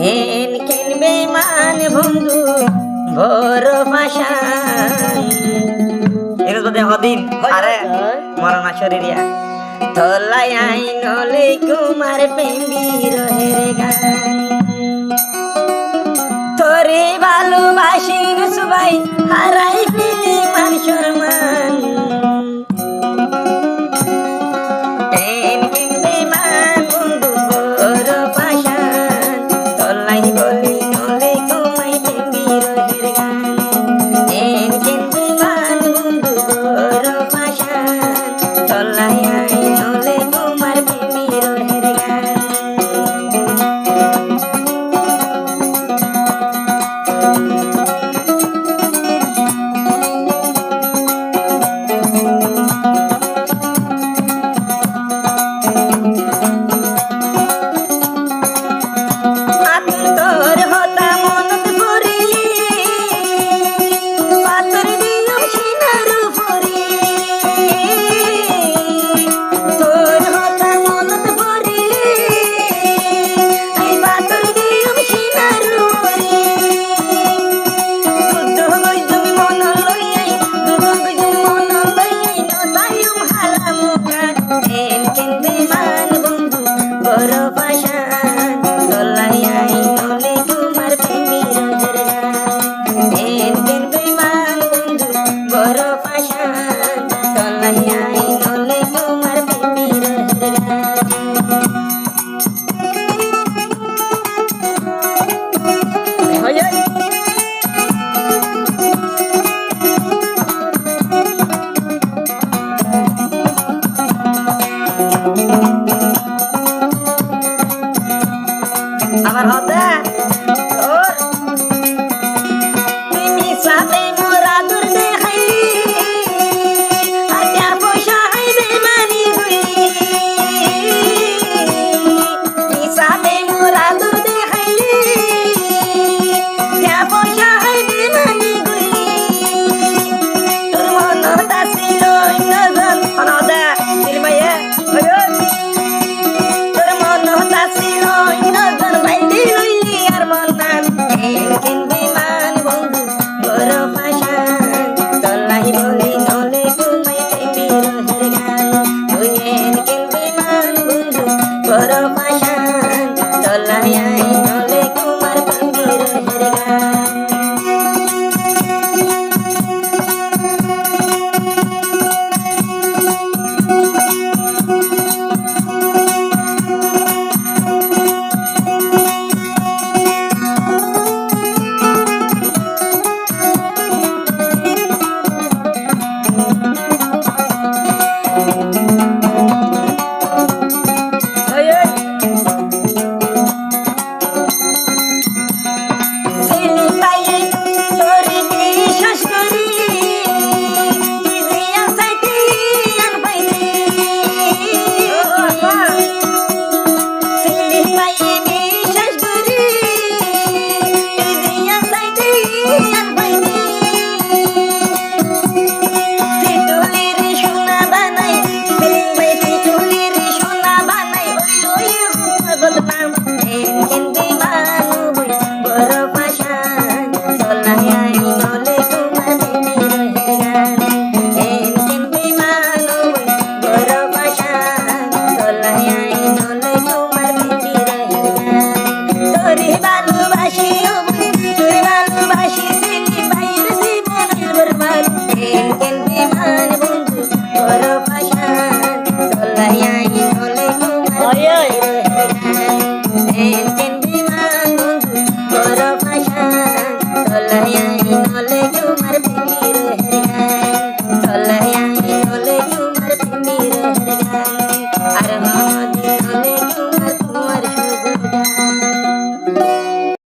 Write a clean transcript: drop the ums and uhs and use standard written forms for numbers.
N কিনবে মান বন্ধু বড় পাশান এর তো দেখো দিন আরে মরনা শরীরিয়া তোলাই আইন হলে কুমার প্রেমী রহের গান তোরে ভালোবাসি সবাই হারাই পেলে মান সম্মান এন কিনবে মান বন্ধু বড় পাশান তোলাই বলি নলে কুমার প্রেমী রহের গান এন কিনবে মান বন্ধু বড় পাশান তোলাই আইন হলে কুমার প্রেমী রহের গান আমার হদা তোর তুমি সাথে মোরা দূর দেখাইলি আর যা পয়সা হাইবে মানি গইলি তুমি সাথে মোরা দূর দেখাইলি যা পয়সা হাইবে মানি গইলি তোর মন দাসিল নজন হনদা দিলমাইয়া ওই তোর মন দাসিল নজন কিনবে মান বন্ধু বড় পাশান তোলাই বলি নলে কুমাই প্রেমী রহের গান তুই কিনবে মান বন্ধু বড় পাশান তোলাই আইন